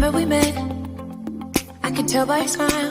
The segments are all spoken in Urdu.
Remember we met, I could tell by your smile.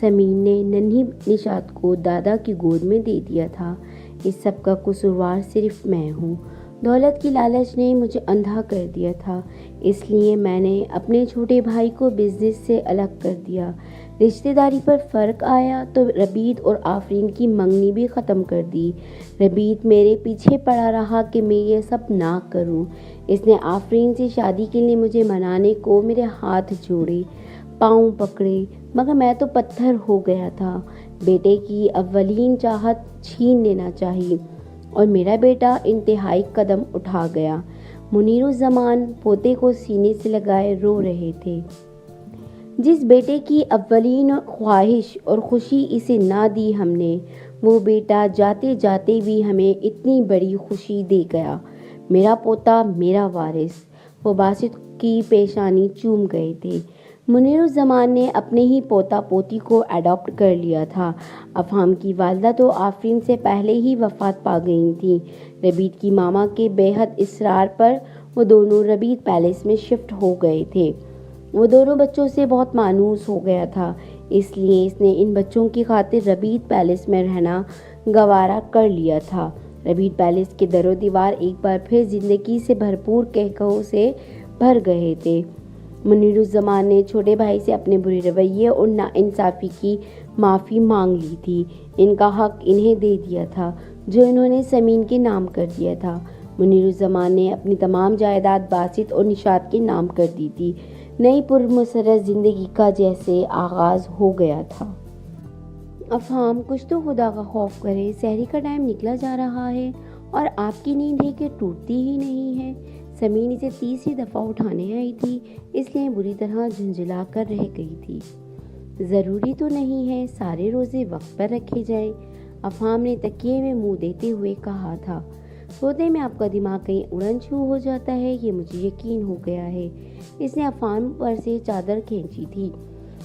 سمین نے ننھی نشاط کو دادا کی گود میں دے دیا تھا۔ اس سب کا قصوروار صرف میں ہوں۔ دولت کی لالچ نے مجھے اندھا کر دیا تھا، اس لیے میں نے اپنے چھوٹے بھائی کو بزنس سے الگ کر دیا۔ رشتہ داری پر فرق آیا تو ربیع اور آفرین کی منگنی بھی ختم کر دی۔ ربیع میرے پیچھے پڑا رہا کہ میں یہ سب نہ کروں۔ اس نے آفرین سے شادی کے لیے مجھے منانے کو میرے ہاتھ جوڑے، پاؤں پکڑے، مگر میں تو پتھر ہو گیا تھا۔ بیٹے کی اولین چاہت چھین لینا چاہیے اور میرا بیٹا انتہائی قدم اٹھا گیا۔ منیر الزمان پوتے کو سینے سے لگائے رو رہے تھے۔ جس بیٹے کی اولین خواہش اور خوشی اسے نہ دی ہم نے، وہ بیٹا جاتے جاتے بھی ہمیں اتنی بڑی خوشی دے گیا۔ میرا پوتا میرا وارث۔ وہ باسط کی پیشانی چوم گئے تھے۔ منیر الزمان نے اپنے ہی پوتا پوتی کو اڈاپٹ کر لیا تھا۔ افہام کی والدہ تو آفرین سے پہلے ہی وفات پا گئی تھیں۔ ربیع کی ماما کے بے حد اصرار پر وہ دونوں ربیع پیلس میں شفٹ ہو گئے تھے۔ وہ دونوں بچوں سے بہت مانوس ہو گیا تھا، اس لیے اس نے ان بچوں کی خاطر ربیع پیلس میں رہنا گوارا کر لیا تھا۔ ربیع پیلس کے در و دیوار ایک بار پھر زندگی سے بھرپور قہقہوں سے بھر گئے تھے۔ منیر الزمان نے چھوٹے بھائی سے اپنے برے رویے اور ناانصافی کی معافی مانگ لی تھی۔ ان کا حق انہیں دے دیا تھا جو انہوں نے سمین کے نام کر دیا تھا۔ منیر الزمان نے اپنی تمام جائیداد باسط اور نشاط کے نام کر دی تھی۔ نئی پرمسرت زندگی کا جیسے آغاز ہو گیا تھا۔ افہام، کچھ تو خدا کا خوف کرے، سحری کا ٹائم نکلا جا رہا ہے اور آپ کی نیند ہے کہ ٹوٹتی ہی نہیں ہے۔ سمین اسے تیسری دفعہ اٹھانے آئی تھی، اس لیے بری طرح جھنجھلا کر رہ گئی تھی۔ ضروری تو نہیں ہے سارے روزے وقت پر رکھے جائیں، افہام نے تکیے میں منہ دیتے ہوئے کہا تھا۔ سوتے میں آپ کا دماغ کہیں اڑن چھو ہو جاتا ہے، یہ مجھے یقین ہو گیا ہے۔ اس نے افہام پر سے چادر کھینچی تھی۔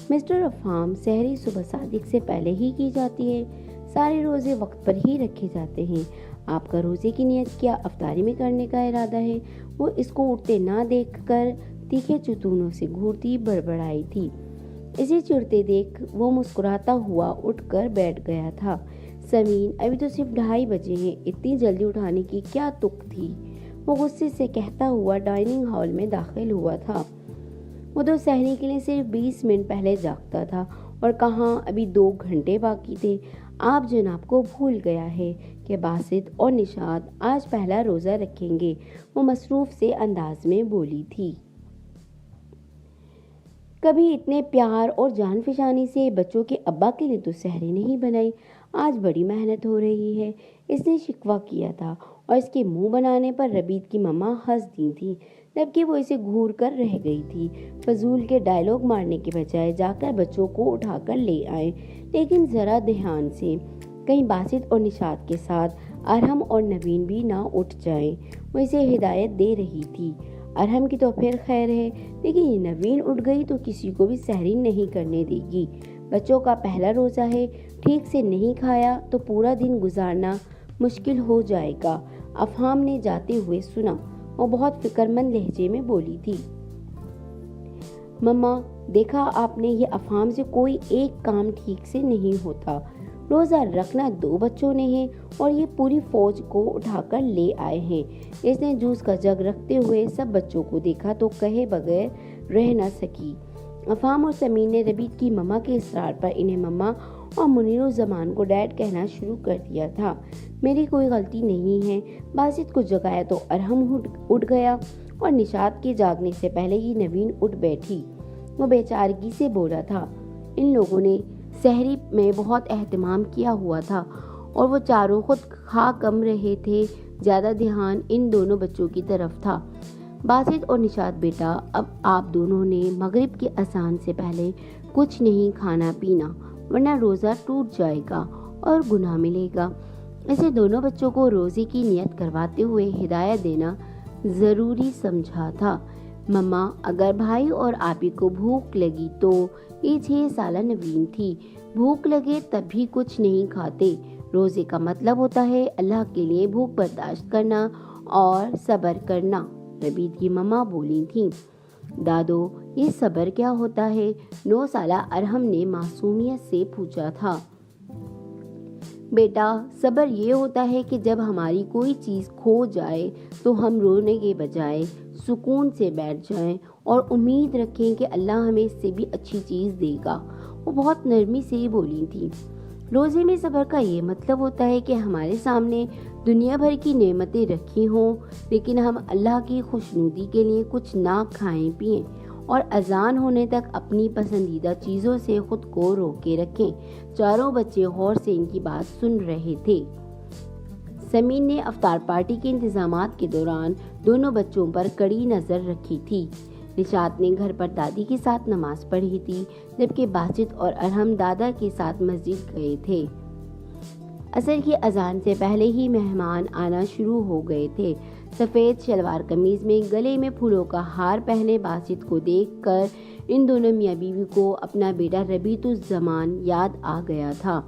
مسٹر افہام، سحری صبح صادق سے پہلے ہی کی جاتی ہے، سارے روزے وقت پر ہی رکھے جاتے ہیں۔ آپ کا روزے کی نیت کیا افطاری میں کرنے کا ارادہ ہے؟ وہ اس کو اٹھتے نہ دیکھ کر تیکھے چتونوں سے گھورتی بڑبڑائی تھی۔ اسے چڑھتے دیکھ وہ مسکراتا ہوا اٹھ کر بیٹھ گیا تھا۔ سمین، ابھی تو صرف 2:30 بجے ہیں، اتنی جلدی اٹھانے کی کیا تک تھی؟ وہ غصے سے کہتا ہوا ڈائننگ ہال میں داخل ہوا تھا۔ وہ تو سحری کے لیے صرف 20 منٹ پہلے جاگتا تھا، اور کہاں ابھی 2 گھنٹے باقی تھے۔ آپ جناب کو بھول گیا ہے کہ باسط اور نشاط آج پہلا روزہ رکھیں گے، وہ مصروف سے انداز میں بولی تھی۔ کبھی اتنے پیار اور جان فشانی سے بچوں کے ابا کے لیے تو سحری نہیں بنائی، آج بڑی محنت ہو رہی ہے، اس نے شکوہ کیا تھا، اور اس کے منہ بنانے پر ربیع کی ماما ہنس دی تھی، جبکہ وہ اسے گھور کر رہ گئی تھی۔ فضول کے ڈائیلاگ مارنے کے بجائے جا کر بچوں کو اٹھا کر لے آئے، لیکن ذرا دھیان سے، کہیں باسط اور نشاط کے ساتھ ارحم اور نوین بھی نہ اٹھ جائیں۔ وہ اسے ہدایت دے رہی تھی۔ ارحم کی تو پھر خیر ہے، لیکن یہ نوین اٹھ گئی تو کسی کو بھی سحری نہیں کرنے دے گی۔ بچوں کا پہلا روزہ ہے، ٹھیک سے نہیں کھایا تو پورا دن گزارنا مشکل ہو جائے گا، افہام نے جاتے ہوئے سنا۔ وہ بہت فکر مند لہجے میں بولی تھی۔ مما، دیکھا آپ نے، یہ افہام سے کوئی ایک کام ٹھیک سے نہیں ہوتا۔ روزہ رکھنا 2 بچوں نے ہے اور یہ پوری فوج کو اٹھا کر لے آئے ہیں۔ اس نے جوس کا جگ رکھتے ہوئے سب بچوں کو دیکھا تو کہے بغیر رہ نہ سکی۔ افہام اور سمین نے ربیع کی مما کے اصرار پر انہیں مما اور منیر الزمان کو ڈیڈ کہنا شروع کر دیا تھا۔ میری کوئی غلطی نہیں ہے۔ باسط کو جگایا تو ارحم اٹھ گیا، اور نشاط کے جاگنے سے پہلے ہی نوین اٹھ بیٹھی۔ وہ بیچارگی سے بولا تھا، ان لوگوں نے سحری میں بہت اہتمام کیا ہوا تھا اور وہ چاروں خود کھا کم رہے تھے، زیادہ دھیان ان دونوں بچوں کی طرف تھا۔ باسط اور نشاط بیٹا، اب آپ دونوں نے مغرب کی اذان سے پہلے کچھ نہیں کھانا پینا، ورنہ روزہ ٹوٹ جائے گا اور گناہ ملے گا۔ اسے دونوں بچوں کو روزے کی نیت کرواتے ہوئے ہدایت دینا ضروری سمجھا تھا۔ مما، اگر بھائی اور آپی کو بھوک لگی تو، یہ 6 سالہ نوین تھی، بھوک لگے تب بھی کچھ نہیں کھاتے۔ روزے کا مطلب ہوتا ہے اللہ کے لیے بھوک برداشت کرنا اور صبر کرنا، ربیع کی مما بولی تھیں۔ دادو، یہ صبر کیا ہوتا ہے؟ 9 سالہ ارحم نے معصومیت سے پوچھا تھا۔ بیٹا، صبر یہ ہوتا ہے کہ جب ہماری کوئی چیز کھو جائے تو ہم رونے کے بجائے سکون سے بیٹھ جائیں اور امید رکھیں کہ اللہ ہمیں اس سے بھی اچھی چیز دے گا۔ وہ بہت نرمی سے ہی بولی تھی۔ روزے میں صبر کا یہ مطلب ہوتا ہے کہ ہمارے سامنے دنیا بھر کی نعمتیں رکھی ہوں، لیکن ہم اللہ کی خوشنودی کے لیے کچھ نہ کھائیں پئیں اور اذان ہونے تک اپنی پسندیدہ چیزوں سے خود کو روکے رکھیں۔ چاروں بچے غور سے ان کی بات سن رہے تھے۔ سمین نے افطار پارٹی کے انتظامات کے دوران دونوں بچوں پر کڑی نظر رکھی تھی۔ نشاط نے گھر پر دادی کے ساتھ نماز پڑھی تھی، جبکہ باسط اور ارحم دادا کے ساتھ مسجد گئے تھے۔ عصر کی اذان سے پہلے ہی مہمان آنا شروع ہو گئے تھے۔ سفید شلوار قمیض میں گلے میں پھولوں کا ہار پہنے باسط کو دیکھ کر ان دونوں میاں بیوی کو اپنا بیٹا ربیع الزمان یاد آ گیا تھا۔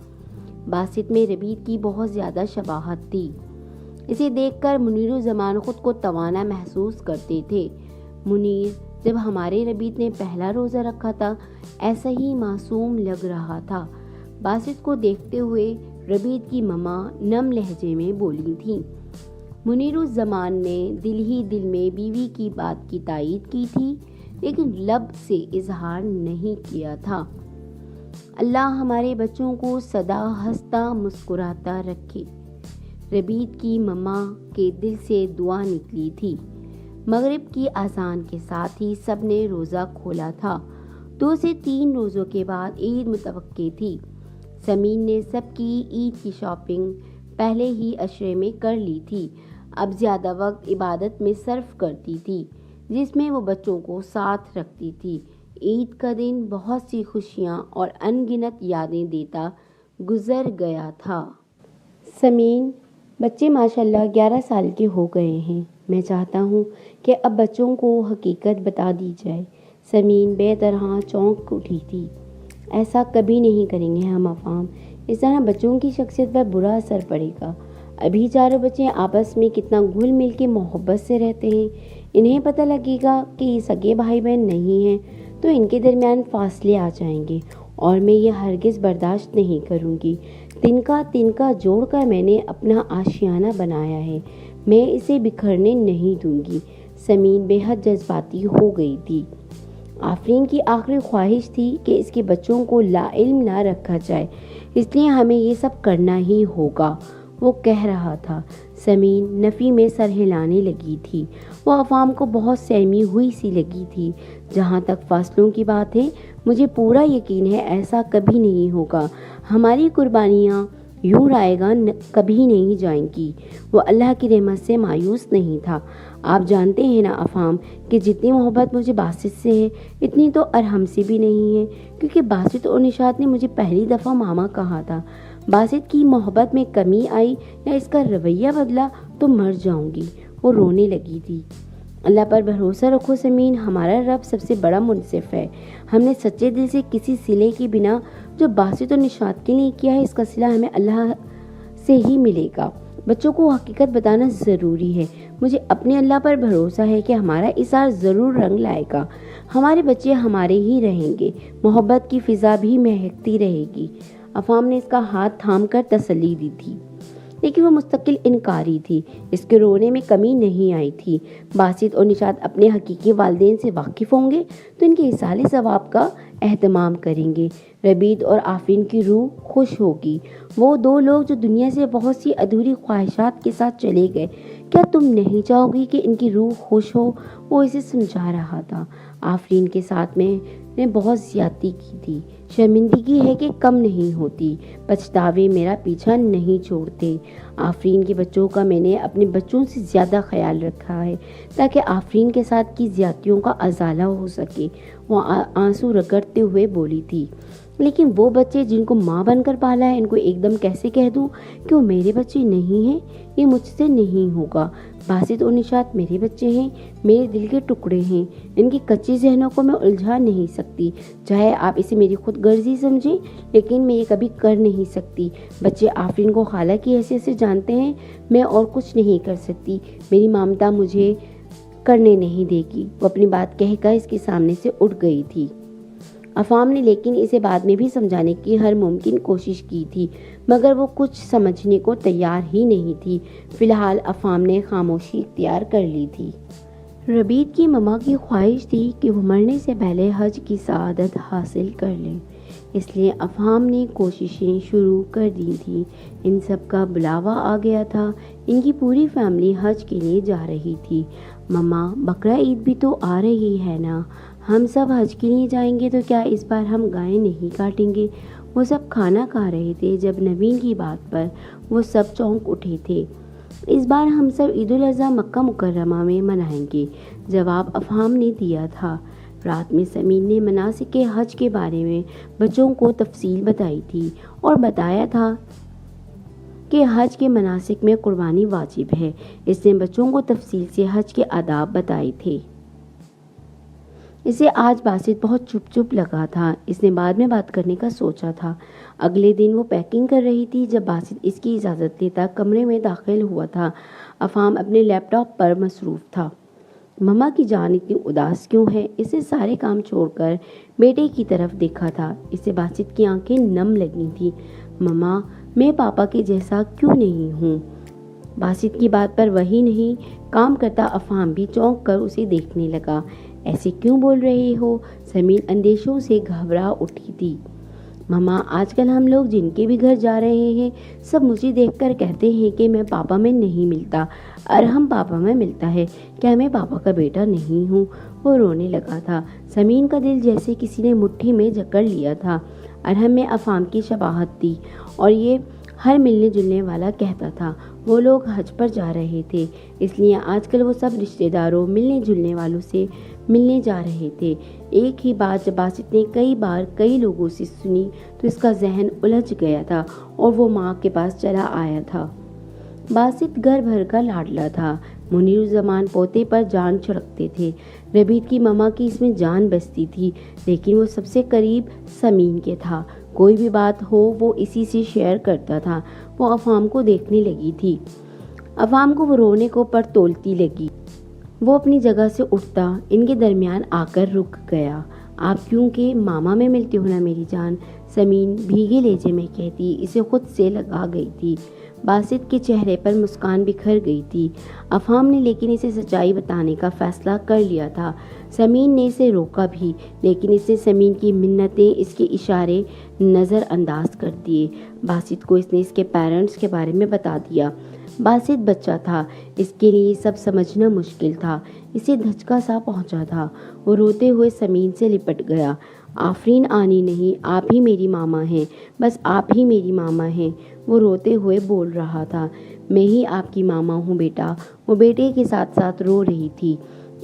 باسط میں ربیع کی بہت زیادہ شباہت تھی۔ اسے دیکھ کر منیر الزمان خود کو توانا محسوس کرتے تھے۔ منیر، جب ہمارے ربیع نے پہلا روزہ رکھا تھا ایسا ہی معصوم لگ رہا تھا۔ باسط کو دیکھتے ہوئے ربیع کی ماما نم لہجے میں بولی تھی۔ منیر الزمان نے دل ہی دل میں بیوی کی بات کی تائید کی تھی، لیکن لب سے اظہار نہیں کیا تھا۔ اللہ ہمارے بچوں کو سدا ہنستا مسکراتا رکھے۔ ربیع کی ماما کے دل سے دعا نکلی تھی۔ مغرب کی اذان کے ساتھ ہی سب نے روزہ کھولا تھا۔ 2 سے 3 روزوں کے بعد عید متوقع تھی۔ سمین نے سب کی عید کی شاپنگ پہلے ہی عشرے میں کر لی تھی۔ اب زیادہ وقت عبادت میں صرف کرتی تھی، جس میں وہ بچوں کو ساتھ رکھتی تھی۔ عید کا دن بہت سی خوشیاں اور ان گنت یادیں دیتا گزر گیا تھا۔ سمین، بچے ماشاءاللہ 11 سال کے ہو گئے ہیں۔ میں چاہتا ہوں کہ اب بچوں کو حقیقت بتا دی جائے۔ سمین بے طرح چونک اٹھی تھی۔ ایسا کبھی نہیں کریں گے ہم افہام، اس طرح بچوں کی شخصیت پر برا اثر پڑے گا۔ ابھی چاروں بچے آپس میں کتنا گھل مل کے محبت سے رہتے ہیں۔ انہیں پتہ لگے گا کہ یہ سگے بھائی بہن نہیں ہیں تو ان کے درمیان فاصلے آ جائیں گے، اور میں یہ ہرگز برداشت نہیں کروں گی۔ تنکا جوڑ کر میں نے اپنا آشیانہ بنایا ہے، میں اسے بکھرنے نہیں دوں گی۔ سمین بے حد جذباتی ہو گئی تھی۔ آفرین کی آخری خواہش تھی کہ اس کے بچوں کو لا علم نہ رکھا جائے، اس لیے ہمیں یہ سب کرنا ہی ہوگا، وہ کہہ رہا تھا۔ سمین نفی میں سر ہلانے لگی تھی۔ وہ افہام کو بہت سہمی ہوئی سی لگی تھی۔ جہاں تک فاصلوں کی بات ہے، مجھے پورا یقین ہے ایسا کبھی نہیں ہوگا۔ ہماری قربانیاں یوں رائے گاں کبھی نہیں جائیں گی۔ وہ اللہ کی رحمت سے مایوس نہیں تھا۔ آپ جانتے ہیں نا افہام کہ جتنی محبت مجھے باسط سے ہے اتنی تو ارحم سے بھی نہیں ہے، کیونکہ باسط اور نشاط نے مجھے پہلی دفعہ ماما کہا تھا۔ باسط کی محبت میں کمی آئی یا اس کا رویہ بدلا تو مر جاؤں گی۔ وہ رونے لگی تھی۔ اللہ پر بھروسہ رکھو سمین، ہمارا رب سب سے بڑا منصف ہے۔ ہم نے سچے دل سے کسی صلے کی بنا جو باسط اور نشاط کے لیے کیا ہے، اس کا صلہ ہمیں اللہ سے ہی ملے گا۔ بچوں کو حقیقت بتانا ضروری ہے۔ مجھے اپنے اللہ پر بھروسہ ہے کہ ہمارا اظہار ضرور رنگ لائے گا۔ ہمارے بچے ہمارے ہی رہیں گے، محبت کی فضا بھی مہکتی رہے گی۔ افہام نے اس کا ہاتھ تھام کر تسلی دی تھی، لیکن وہ مستقل انکاری تھی۔ اس کے رونے میں کمی نہیں آئی تھی۔ باسط اور نشاط اپنے حقیقی والدین سے واقف ہوں گے تو ان کے ایصال ثواب کا اہتمام کریں گے۔ ربیع اور آفرین کی روح خوش ہوگی۔ وہ 2 لوگ جو دنیا سے بہت سی ادھوری خواہشات کے ساتھ چلے گئے، کیا تم نہیں چاہو گی کہ ان کی روح خوش ہو؟ وہ اسے سمجھا رہا تھا۔ آفرین کے ساتھ میں نے بہت زیادتی کی تھی، شرمندگی ہے کہ کم نہیں ہوتی، پچھتاوے میرا پیچھا نہیں چھوڑتے۔ آفرین کے بچوں کا میں نے اپنے بچوں سے زیادہ خیال رکھا ہے تاکہ آفرین کے ساتھ کی زیادتیوں کا ازالہ ہو سکے۔ وہ آنسو رگڑتے ہوئے بولی تھی۔ لیکن وہ بچے جن کو ماں بن کر پالا ہے، ان کو ایک دم کیسے کہہ دوں کہ وہ میرے بچے نہیں ہیں؟ یہ مجھ سے نہیں ہوگا۔ باسط اور نشاط میرے بچے ہیں، میرے دل کے ٹکڑے ہیں۔ ان کی کچی ذہنوں کو میں الجھا نہیں سکتی، چاہے آپ اسے میری خود غرضی سمجھیں، لیکن میں یہ کبھی کر نہیں سکتی۔ بچے آفرین کو خالہ کی حیثیت سے جانتے ہیں، میں اور کچھ نہیں کر سکتی۔ میری مامتا مجھے کرنے نہیں دے گی۔ وہ اپنی بات کہہ کر اس کے سامنے سے اٹھ گئی تھی۔ افہام نے لیکن اسے بعد میں بھی سمجھانے کی ہر ممکن کوشش کی تھی، مگر وہ کچھ سمجھنے کو تیار ہی نہیں تھی۔ فی الحال افہام نے خاموشی اختیار کر لی تھی۔ ربیع کی ماما کی خواہش تھی کہ وہ مرنے سے پہلے حج کی سعادت حاصل کر لیں، اس لیے افہام نے کوششیں شروع کر دی تھیں۔ ان سب کا بلاوا آ گیا تھا۔ ان کی پوری فیملی حج کے لیے جا رہی تھی۔ ماما، بقرہ عید بھی تو آ رہی ہے نا، ہم سب حج کے لیے جائیں گے تو کیا اس بار ہم گائے نہیں کاٹیں گے؟ وہ سب کھانا کھا رہے تھے جب نوین کی بات پر وہ سب چونک اٹھے تھے۔ اس بار ہم سب عید الاضحیٰ مکہ مکرمہ میں منائیں گے، جواب افہام نے دیا تھا۔ رات میں سمین نے مناسک حج کے بارے میں بچوں کو تفصیل بتائی تھی اور بتایا تھا کہ حج کے مناسک میں قربانی واجب ہے۔ اس نے بچوں کو تفصیل سے حج کے آداب بتائے تھے۔ اسے آج باسط بہت چپ چپ لگا تھا۔ اس نے بعد میں بات کرنے کا سوچا تھا۔ اگلے دن وہ پیکنگ کر رہی تھی جب باسط اس کی اجازت لیتا کمرے میں داخل ہوا تھا۔ افہام اپنے لیپ ٹاپ پر مصروف تھا۔ ماما کی جان اتنی اداس کیوں ہے؟ اسے سارے کام چھوڑ کر بیٹے کی طرف دیکھا تھا۔ اسے باسط کی آنکھیں نم لگی تھی۔ ماما، میں پاپا کے جیسا کیوں نہیں ہوں؟ باسط کی بات پر وہی نہیں کام کرتا افہام بھی چونک کر اسے دیکھنے لگا۔ ایسے کیوں بول رہے ہو؟ سمین اندیشوں سے گھبرا اٹھی تھی۔ ماما، آج کل ہم لوگ جن کے بھی گھر جا رہے ہیں سب مجھے دیکھ کر کہتے ہیں کہ میں پاپا میں نہیں ملتا، ارحم پاپا میں ملتا ہے، کیا میں پاپا کا بیٹا نہیں ہوں؟ وہ رونے لگا تھا۔ سمین کا دل جیسے کسی نے مٹھی میں جکڑ لیا تھا۔ ارحم میں افہام کی شباہت تھی اور یہ ہر ملنے جلنے والا کہتا تھا۔ وہ لوگ حج پر جا رہے تھے، اس لیے آج کل وہ سب رشتہ داروں ملنے جلنے والوں سے ملنے جا رہے تھے۔ ایک ہی بات جب باسط نے کئی بار کئی لوگوں سے سنی تو اس کا ذہن الجھ گیا تھا اور وہ ماں کے پاس چلا آیا تھا۔ باسط گھر بھر کا لاڈلا تھا۔ منیر الزمان پوتے پر جان چھڑکتے تھے۔ ربیع کی ماما کی اس میں جان بستی تھی، لیکن وہ سب سے قریب سمین کے تھا۔ کوئی بھی بات ہو وہ اسی سے شیئر کرتا تھا۔ وہ افہام کو دیکھنے لگی تھی۔ افہام کو وہ رونے کو پر تولتی لگی۔ وہ اپنی جگہ سے اٹھتا ان کے درمیان آ کر رک گیا۔ آپ کیونکہ ماما میں ملتے ہو نا میری جان، سمین بھیگے لہجے میں کہتی اسے خود سے لگا گئی تھی۔ باسط کے چہرے پر مسکان بکھر گئی تھی۔ افہام نے لیکن اسے سچائی بتانے کا فیصلہ کر لیا تھا۔ سمین نے اسے روکا بھی، لیکن اس نے سمین کی منتیں، اس کے اشارے نظر انداز کر دیے۔ باسط کو اس نے اس کے پیرنٹس کے بارے میں بتا دیا۔ باسط بچہ تھا، اس کے لیے سب سمجھنا مشکل تھا۔ اسے دھچکا سا پہنچا تھا۔ وہ روتے ہوئے سمین سے لپٹ گیا۔ آفرین آنی نہیں، آپ ہی میری ماما ہیں، بس آپ ہی میری ماما ہیں، وہ روتے ہوئے بول رہا تھا۔ میں ہی آپ کی ماما ہوں بیٹا۔ وہ بیٹے کے ساتھ ساتھ رو رہی تھی۔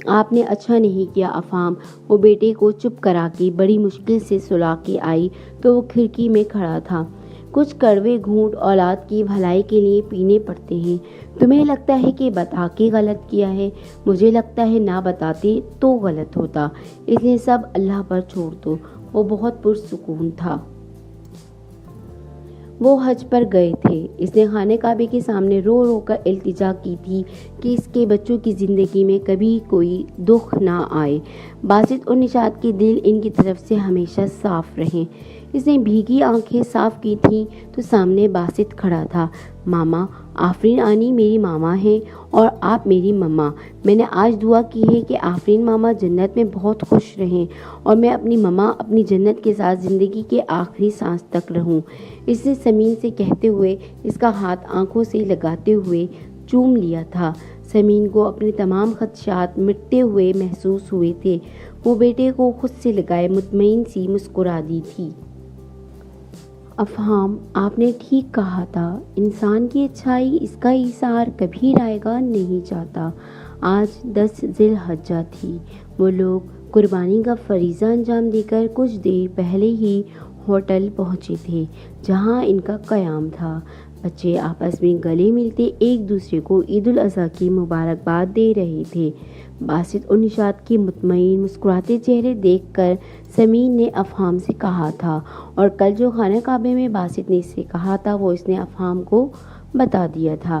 آپ نے اچھا نہیں کیا افہام۔ وہ بیٹے کو چپ کرا کے بڑی مشکل سے سلا کے آئی تو وہ کھڑکی میں کھڑا تھا۔ کچھ کڑوے گھونٹ اولاد کی بھلائی کے لیے پینے پڑتے ہیں۔ تمہیں لگتا ہے کہ بتا کے غلط کیا ہے، مجھے لگتا ہے نہ بتاتے تو غلط ہوتا، اس لیے سب اللہ پر چھوڑ دو۔ وہ بہت پرسکون تھا۔ وہ حج پر گئے تھے۔ اس نے خانہ کعبے کے سامنے رو رو کر التجا کی تھی کہ اس کے بچوں کی زندگی میں کبھی کوئی دکھ نہ آئے۔ باسط اور نشاط کے دل ان کی طرف سے ہمیشہ صاف رہیں۔ اس نے بھیگی آنکھیں صاف کی تھیں تو سامنے باسط کھڑا تھا۔ ماما، آفرین آنی میری ماما ہیں اور آپ میری ماما۔ میں نے آج دعا کی ہے کہ آفرین ماما جنت میں بہت خوش رہیں اور میں اپنی ماما اپنی جنت کے ساتھ زندگی کے آخری سانس تک رہوں۔ اس نے سمین سے کہتے ہوئے اس کا ہاتھ آنکھوں سے لگاتے ہوئے چوم لیا تھا۔ سمین کو اپنے تمام خدشات مٹتے ہوئے محسوس ہوئے تھے۔ وہ بیٹے کو خود سے لگائے مطمئن سی مسکرا دی تھی۔ افہام، آپ نے ٹھیک کہا تھا، انسان کی اچھائی اس کا ایثار کبھی رائے گا نہیں چاہتا۔ آج 10 ذی الحجہ تھی۔ وہ لوگ قربانی کا فریضہ انجام دے کر کچھ دیر پہلے ہی ہوٹل پہنچے تھے جہاں ان کا قیام تھا۔ بچے آپس میں گلے ملتے ایک دوسرے کو عید الاضحیٰ کی مبارکباد دے رہے تھے۔ باسط اور نشاط کے مطمئن مسکراتے چہرے دیکھ کر سمین نے افہام سے کہا تھا، اور کل جو خانہ کعبے میں باسط نے اس سے کہا تھا وہ اس نے افہام کو بتا دیا تھا۔